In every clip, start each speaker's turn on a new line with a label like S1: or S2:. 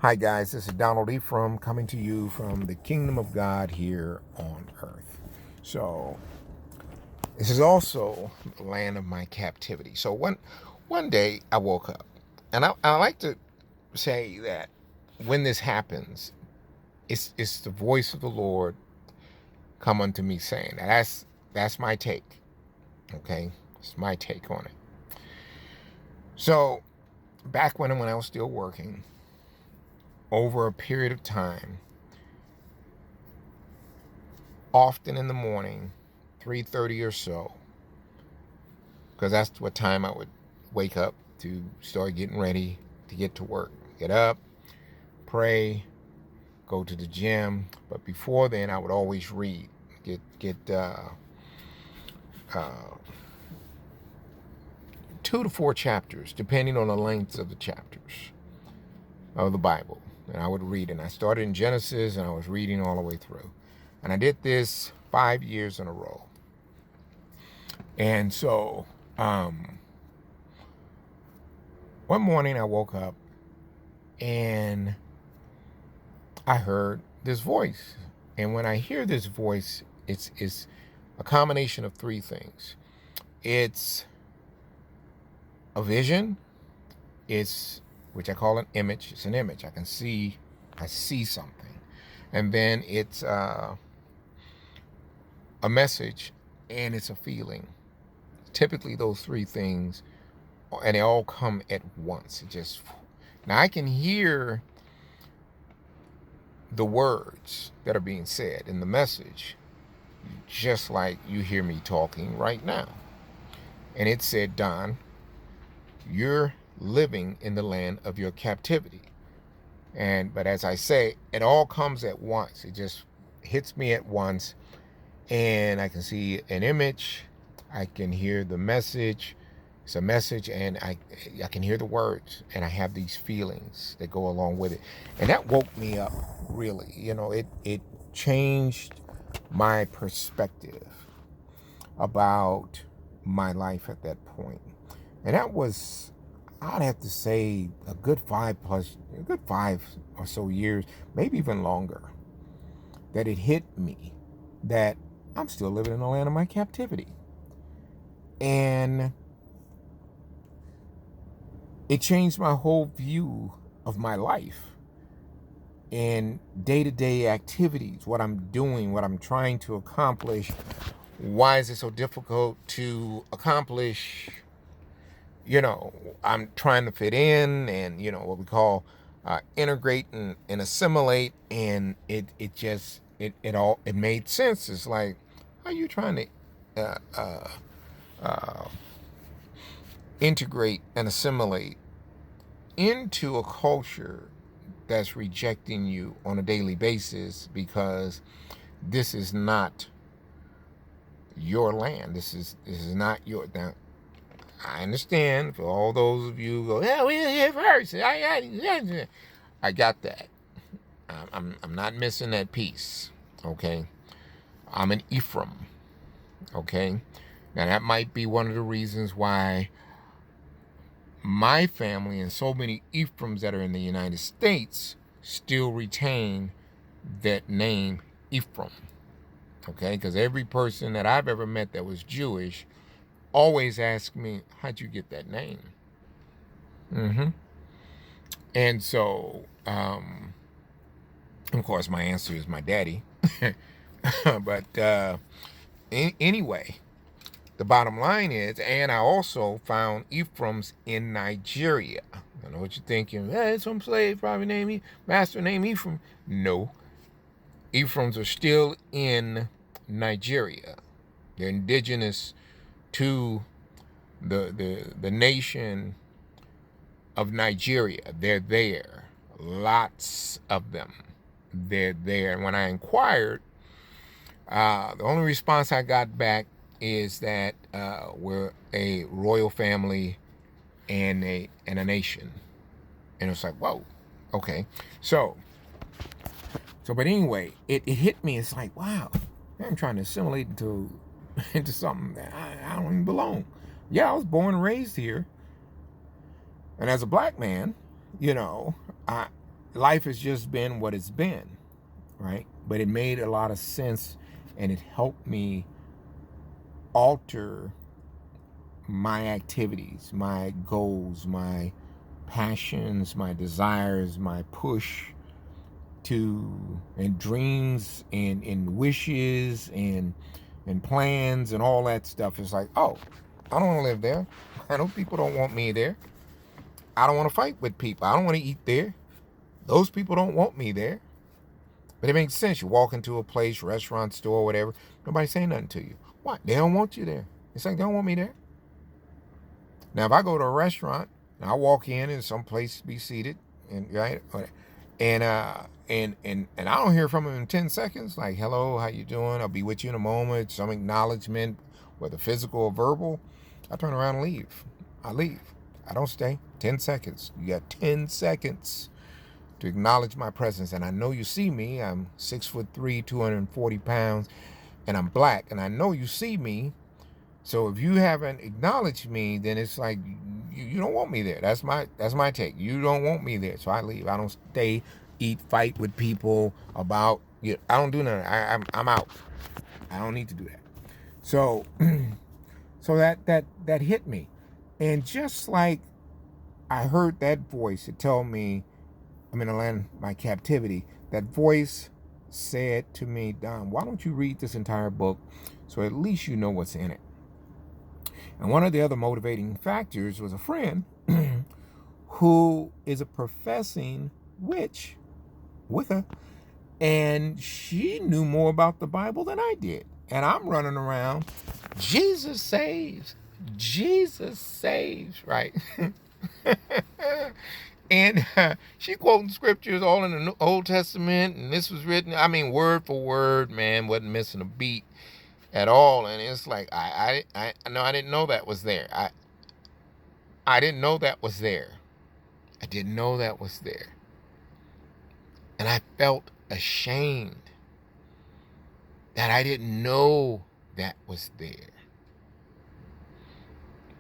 S1: Hi guys, this is Donald Ephraim coming to you from the kingdom of God here on earth. So this is also the land of my captivity. So one day I woke up, and I like to say that when this happens, it's the voice of the Lord come unto me saying that. That's my take. Okay, it's my take on it. So back when I was still working, over a period of time, often in the morning, 3:30 or so, because that's what time I would wake up to start getting ready to get to work. Get up, pray, go to the gym. But before then, I would always read. Get uh, 2 to 4 chapters, depending on the length of the chapters of the Bible. And I would read. And I started in Genesis, and I was reading all the way through. And I did this 5 years in a row. And so one morning I woke up and I heard this voice. And when I hear this voice, it's a combination of three things. It's a vision, which I call an image. It's an image. I see something. And then it's a message, and it's a feeling. Typically those three things, and they all come at once. Now I can hear the words that are being said in the message, just like you hear me talking right now. And it said, Don, you're living in the land of your captivity. But as I say, it all comes at once. It just hits me at once, and I can see an image, I can hear the message. It's a message, and I can hear the words, and I have these feelings that go along with it. And that woke me up, really. It changed my perspective about my life at that point. And that was, I'd have to say, a good 5 or so years, maybe even longer, that it hit me that I'm still living in the land of my captivity. And it changed my whole view of my life and day-to-day activities, what I'm doing, what I'm trying to accomplish. Why is it so difficult to accomplish? I'm trying to fit in and, what we call integrate and assimilate. And it made sense. It's like, how are you trying to integrate and assimilate into a culture that's rejecting you on a daily basis because this is not your land. This is not your. Now, I understand for all those of you who go, yeah, we're here first. I got that. I'm not missing that piece. Okay, I'm an Ephraim. Okay, now that might be one of the reasons why my family and so many Ephraims that are in the United States still retain that name Ephraim. Okay, because every person that I've ever met that was Jewish always asked me, how'd you get that name? And so, of course, my answer is my daddy. But anyway, the bottom line is, and I also found Ephraims in Nigeria. I know what you're thinking. Hey, some slave probably named master named Ephraim. No, Ephraims are still in Nigeria. They're indigenous to the nation of Nigeria. They're there. Lots of them. They're there. And when I inquired, the only response I got back is that we're a royal family and a nation. And it's like, whoa, okay. So but anyway, it hit me. It's like, wow, I'm trying to assimilate into something that I don't even belong. Yeah, I was born and raised here, and as a black man, I life has just been what it's been, right? But it made a lot of sense, and it helped me alter my activities, my goals, my passions, my desires, my push to, and dreams and wishes and plans and all that stuff. It's like, oh, I don't want to live there. I know people don't want me there. I don't want to fight with people. I don't want to eat there. Those people don't want me there. But it makes sense. You walk into a place, restaurant, store, whatever. Nobody's saying nothing to you. Why? They don't want you there. It's like they don't want me there. Now, if I go to a restaurant and I walk in some place to be seated, and right, and I don't hear from them in 10 seconds, like, hello, how you doing? I'll be with you in a moment. Some acknowledgement, whether physical or verbal. I turn around and leave. I leave. I don't stay. 10 seconds. You got 10 seconds to acknowledge my presence. And I know you see me. I'm 6'3", 240 pounds, and I'm black. And I know you see me. So if you haven't acknowledged me, then it's like you don't want me there. That's my take. You don't want me there, so I leave. I don't stay, eat, fight with people about. I don't do nothing. I'm out. I don't need to do that. So, so that hit me, and just like I heard that voice, it told me I'm in the land of my captivity. That voice said to me, Don, why don't you read this entire book, so at least you know what's in it. And one of the other motivating factors was a friend who is a professing witch, Wicca, and she knew more about the Bible than I did. And I'm running around, Jesus saves, right? And she quoting scriptures all in the Old Testament, and this was written, I mean, word for word, man, wasn't missing a beat at all. And it's like, I no, I didn't know that was there. I didn't know that was there. I didn't know that was there. And I felt ashamed that I didn't know that was there.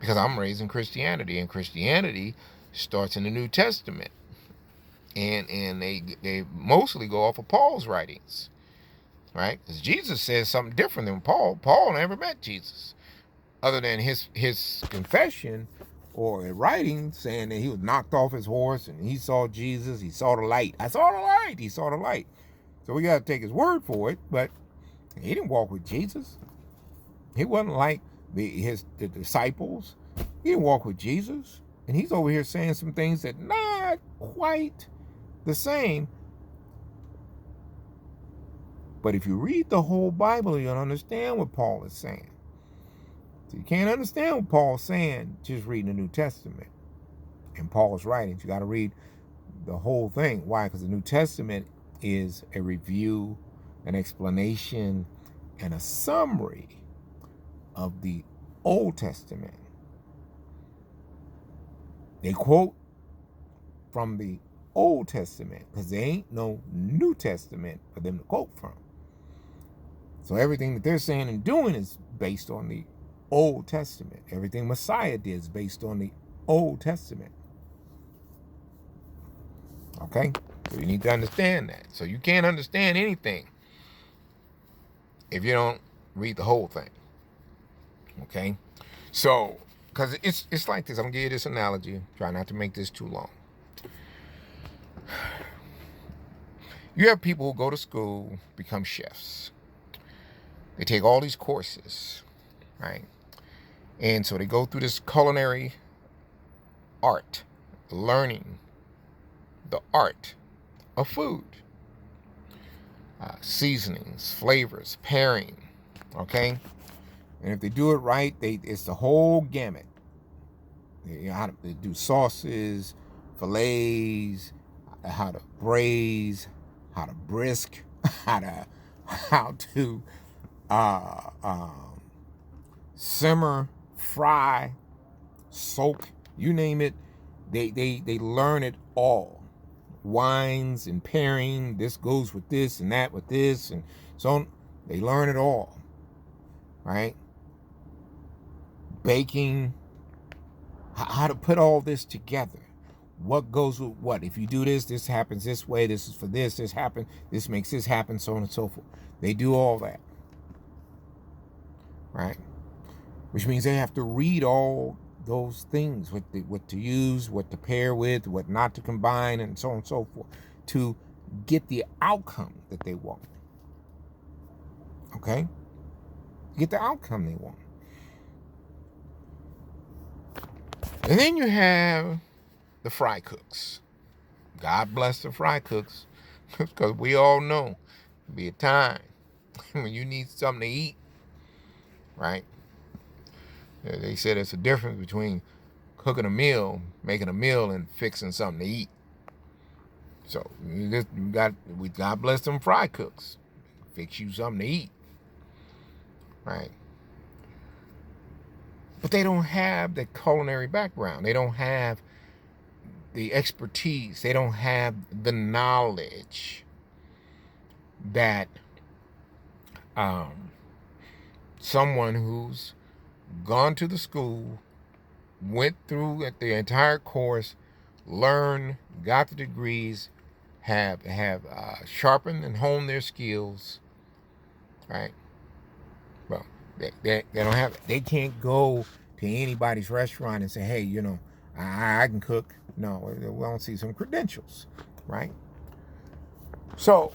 S1: Because I'm raised in Christianity, and Christianity starts in the New Testament. And they mostly go off of Paul's writings. Right? Because Jesus says something different than Paul. Paul never met Jesus, other than his confession or a writing saying that he was knocked off his horse and he saw Jesus. He saw the light. I saw the light. He saw the light. So we got to take his word for it. But he didn't walk with Jesus. He wasn't like the disciples. He didn't walk with Jesus. And he's over here saying some things that not quite the same. But if you read the whole Bible, you'll understand what Paul is saying. So you can't understand what Paul's saying just reading the New Testament and Paul's writings. You got to read the whole thing. Why? Because the New Testament is a review, an explanation, and a summary of the Old Testament. They quote from the Old Testament because there ain't no New Testament for them to quote from. So everything that they're saying and doing is based on the Old Testament. Everything Messiah did is based on the Old Testament. Okay? So you need to understand that. So you can't understand anything if you don't read the whole thing. Okay? So, because it's like this. I'm going to give you this analogy. Try not to make this too long. You have people who go to school, become chefs. They take all these courses, right? And so they go through this culinary art, learning the art of food, seasonings, flavors, pairing, okay? And if they do it right, it's the whole gamut. They do sauces, fillets, how to braise, how to brisk, how to simmer, fry, soak, you name it. They learn it all. Wines and pairing, this goes with this and that with this, and so on. They learn it all, right? Baking, how to put all this together. what goes with what. If you do this, this happens this way. This is for this happens. This makes this happen, so on and so forth. They do all that, right? Which means they have to read all those things, what to use, what to pair with, what not to combine, and so on and so forth, to get the outcome that they want. Okay? Get the outcome they want. And then you have the fry cooks. God bless the fry cooks, because we all know there'll be a time when you need something to eat, right? They said it's a difference between cooking a meal, making a meal, and fixing something to eat. So God bless them fry cooks. Fix you something to eat, right? But they don't have the culinary background. They don't have the expertise. They don't have the knowledge that someone who's gone to the school, went through the entire course, learned, got the degrees, have sharpened and honed their skills, right? Well, they don't have it. They can't go to anybody's restaurant and say, hey, I can cook. No, we don't see some credentials, right? So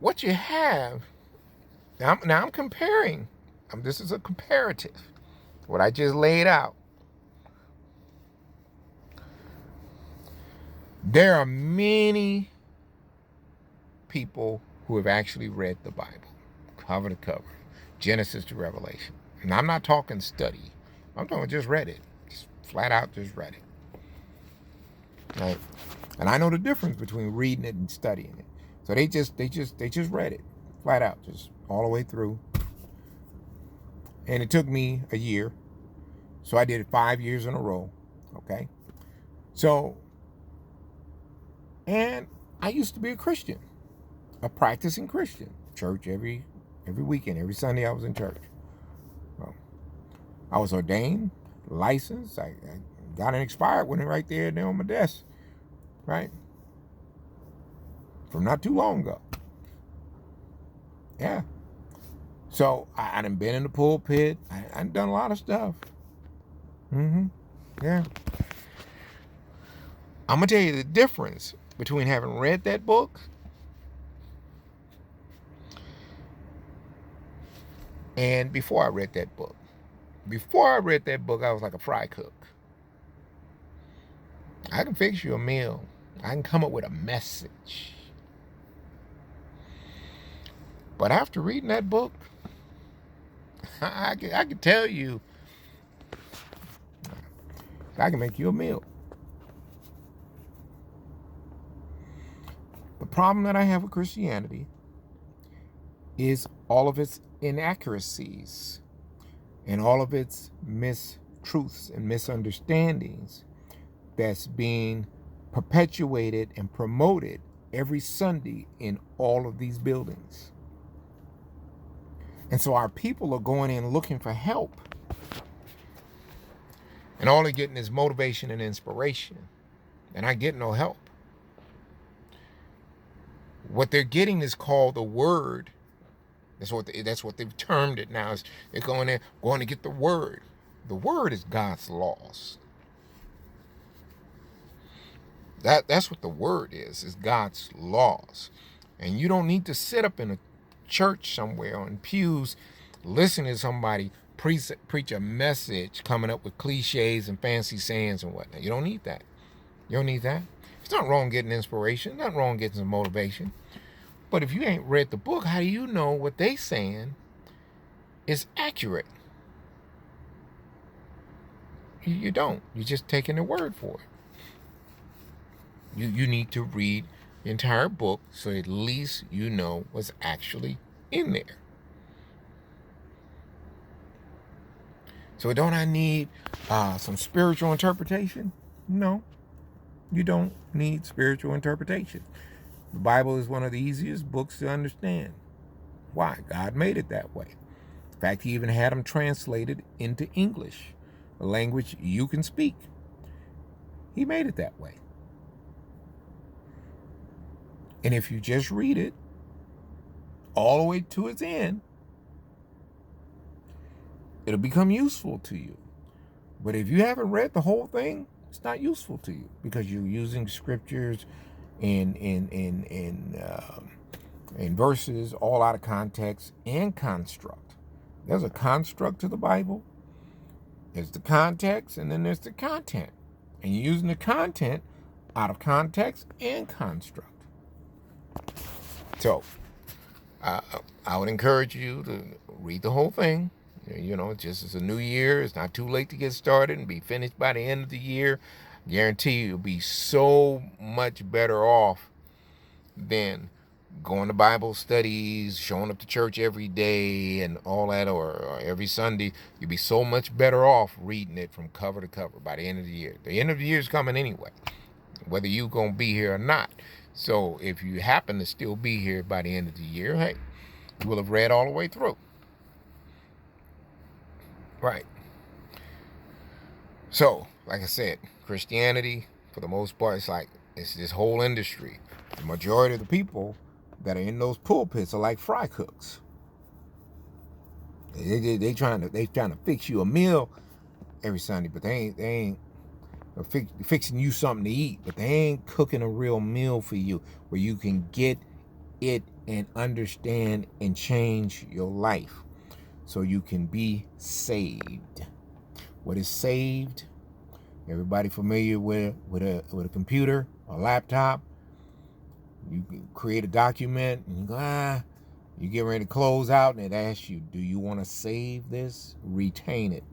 S1: what you have, now I'm comparing. This is a comparative. What I just laid out. There are many people who have actually read the Bible, cover to cover, Genesis to Revelation. And I'm not talking study. I'm talking just read it. Just flat out just read it. Right? And I know the difference between reading it and studying it. So they just read it flat out, just all the way through. And it took me a year. So I did it 5 years in a row. Okay. So, and I used to be a Christian, a practicing Christian. Church every weekend, every Sunday I was in church. Well, I was ordained, licensed. I got an expired one right there on my desk, right? From not too long ago. Yeah. So I done been in the pulpit. I done a lot of stuff. Yeah. I'm going to tell you the difference between having read that book and before I read that book. Before I read that book, I was like a fry cook. I can fix you a meal. I can come up with a message. But after reading that book, I can tell you, I can make you a meal. The problem that I have with Christianity is all of its inaccuracies and all of its mistruths and misunderstandings that's being perpetuated and promoted every Sunday in all of these buildings. And so our people are going in looking for help. And all they're getting is motivation and inspiration. And I get no help. What they're getting is called the word. That's what they've termed it now. Is they're going to get the word. The word is God's laws. That's what the word is God's laws. And you don't need to sit up in a church somewhere on pews listening to somebody preach a message coming up with cliches and fancy sayings and whatnot. You don't need that. You don't need that. It's not wrong getting inspiration. Not wrong getting some motivation. But if you ain't read the book, how do you know what they saying is accurate? You don't. You're just taking the word for it. You need to read the entire book so at least you know what's actually in there. So don't I need some spiritual interpretation? No, you don't need spiritual interpretation. The Bible is one of the easiest books to understand. Why? God made it that way. In fact, he even had them translated into English, a language you can speak. He made it that way. And if you just read it all the way to its end, it'll become useful to you. But if you haven't read the whole thing, it's not useful to you because you're using scriptures and verses all out of context and construct. There's a construct to the Bible. There's the context, and then there's the content. And you're using the content out of context and construct. So, I would encourage you to read the whole thing. You know, just as a new year, it's not too late to get started and be finished by the end of the year. Guarantee you'll be so much better off than going to Bible studies, showing up to church every day and all that, or every Sunday. You'll be so much better off reading it from cover to cover by the end of the year. The end of the year is coming anyway, whether you're going to be here or not. So if you happen to still be here by the end of the year, hey, you will have read all the way through. Right. So, like I said, Christianity, for the most part, it's this whole industry. The majority of the people that are in those pulpits are like fry cooks. They trying to fix you a meal every Sunday, but they ain't fixing you something to eat, but they ain't cooking a real meal for you where you can get it and understand and change your life so you can be saved. What is saved? Everybody familiar with a computer or laptop? You create a document and you go, you get ready to close out and it asks you, do you want to save this? Retain it.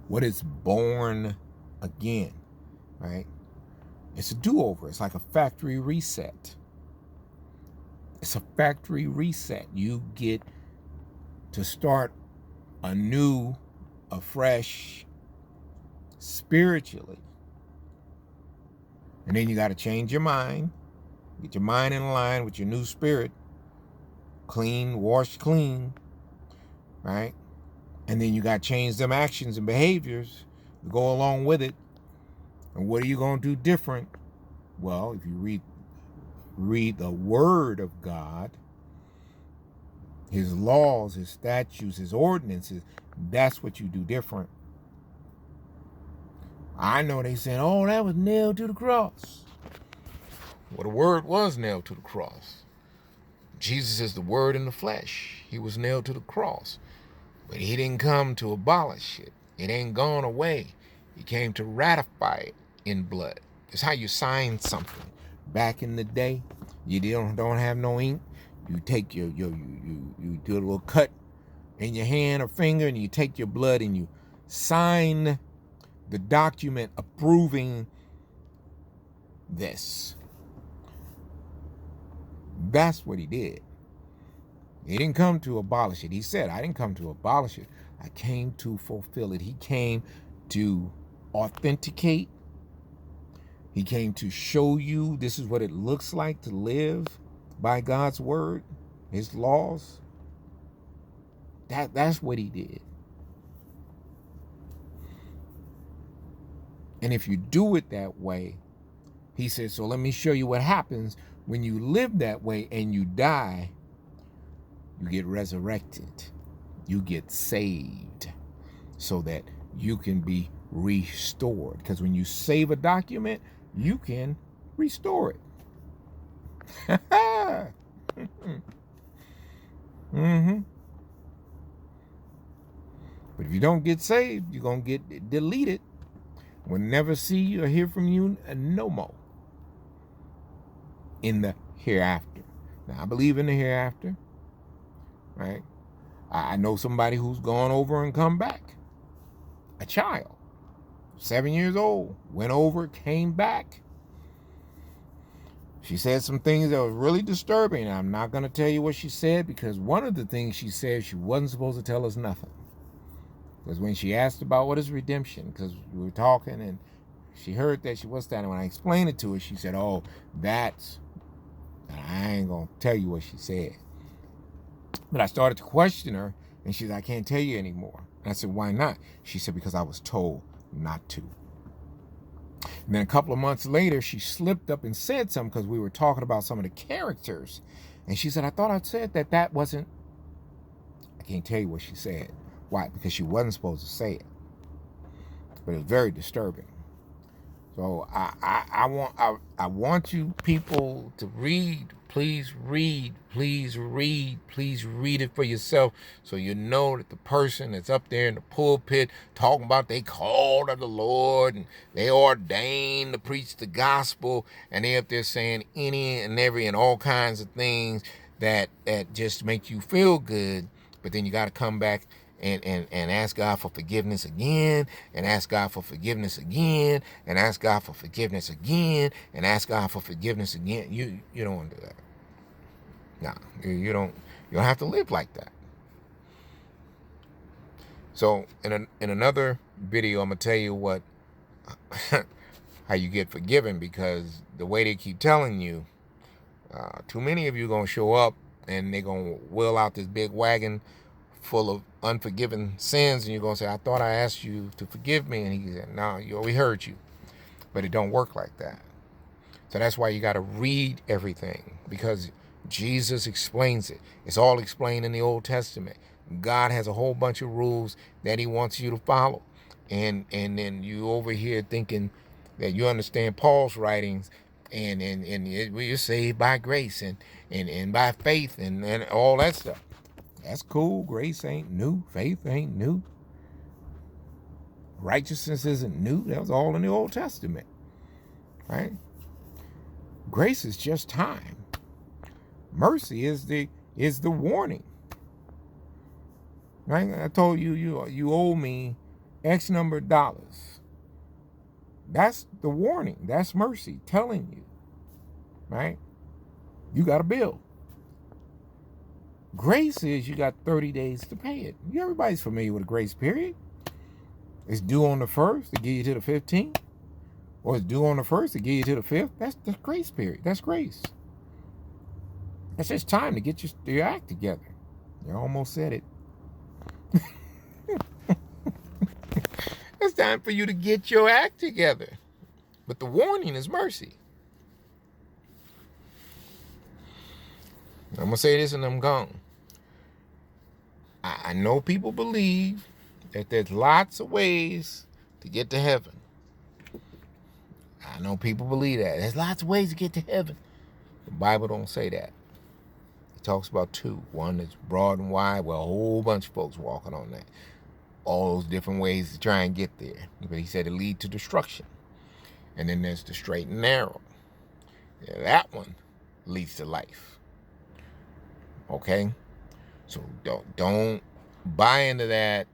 S1: What is born again, right? It's a do-over. It's like a factory reset. It's a factory reset. You get to start anew, afresh, spiritually. And then you got to change your mind. Get your mind in line with your new spirit. Clean, washed clean, right? And then you got to change them actions and behaviors to go along with it. And what are you going to do different? Well, if you read the Word of God, His laws, His statutes, His ordinances, that's what you do different. I know they saying, oh, that was nailed to the cross. Well, the Word was nailed to the cross. Jesus is the Word in the flesh. He was nailed to the cross. But He didn't come to abolish it. It ain't gone away. He came to ratify it in blood. It's how you sign something. Back in the day, you don't have no ink. You take you do a little cut in your hand or finger, and you take your blood and you sign the document approving this. That's what He did. He didn't come to abolish it. He said, I didn't come to abolish it. I came to fulfill it. He came to authenticate. He came to show you this is what it looks like to live by God's word, His laws. That's what He did. And if you do it that way, He says, so let me show you what happens when you live that way and you die. You get resurrected. You get saved so that you can be restored. Because when you save a document, you can restore it. Mm-hmm. But if you don't get saved, you're going to get deleted. We'll never see you or hear from you no more in the hereafter. Now, I believe in the hereafter, right? I know somebody who's gone over and come back. A child, 7 years old, went over, came back. She said some things that were really disturbing. I'm not going to tell you what she said because one of the things she said, she wasn't supposed to tell us nothing. Because when she asked about what is redemption, because we were talking and she heard that she was standing. When I explained it to her, she said, oh, that's, I ain't going to tell you what she said. But I started to question her, and she said, I can't tell you anymore. And I said, why not? She said, because I was told not to. And then a couple of months later, she slipped up and said something because we were talking about some of the characters. And she said, I thought I said that wasn't, I can't tell you what she said. Why? Because she wasn't supposed to say it. But it was very disturbing. So I want you people to read. Please read. Please read. Please read it for yourself, so you know that the person that's up there in the pulpit talking about they called of the Lord and they ordained to preach the gospel, and they up there saying any and every and all kinds of things that just make you feel good. But then you got to come back and ask God for forgiveness again, and ask God for forgiveness again, and ask God for forgiveness again, and ask God for forgiveness again. You don't want to do that. No, you don't have to live like that. So in another video, I'm gonna tell you what how you get forgiven, because the way they keep telling you, too many of you gonna show up and they're gonna wheel out this big wagon full of unforgiven sins, and you're gonna say, I thought I asked you to forgive me. And he said, no, we heard you. But it don't work like that. So that's why you got to read everything, because Jesus explains it. It's all explained in the Old Testament. God has a whole bunch of rules that he wants you to follow. And then you over here thinking that you understand Paul's writings, and you're saved by grace and by faith and all that stuff. That's cool. Grace ain't new. Faith ain't new. Righteousness isn't new. That was all in the Old Testament, right? Grace is just time. Mercy is the warning, right? I told you you owe me X number of dollars. That's the warning. That's mercy telling you, right? You got a bill. Grace is you got 30 days to pay it. Everybody's familiar with a grace period. It's due on the 1st to get you to the 15th. Or it's due on the 1st to get you to the 5th. That's the grace period. That's grace. That's just time to get your act together. You almost said it. It's time for you to get your act together. But the warning is mercy. I'm going to say this and I'm gone. I know people believe that there's lots of ways to get to heaven. I know people believe that. There's lots of ways to get to heaven. The Bible don't say that. It talks about two. One that's broad and wide, with a whole bunch of folks walking on that. All those different ways to try and get there. But he said it lead to destruction. And then there's the straight and narrow. Yeah, that one leads to life. Okay? So don't buy into that.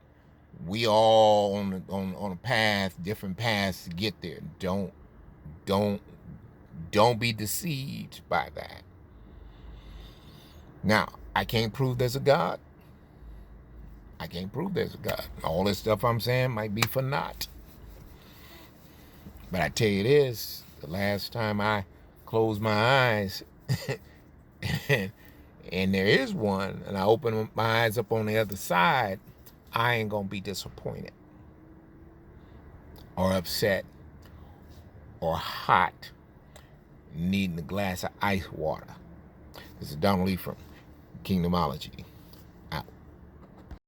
S1: We all on a path, different paths to get there. Don't be deceived by that. Now, I can't prove there's a God. I can't prove there's a God. All this stuff I'm saying might be for naught. But I tell you this, the last time I closed my eyes and there is one, and I open my eyes up on the other side, I ain't gonna be disappointed or upset or hot needing a glass of ice water. This is Donald Lee from Kingdomology.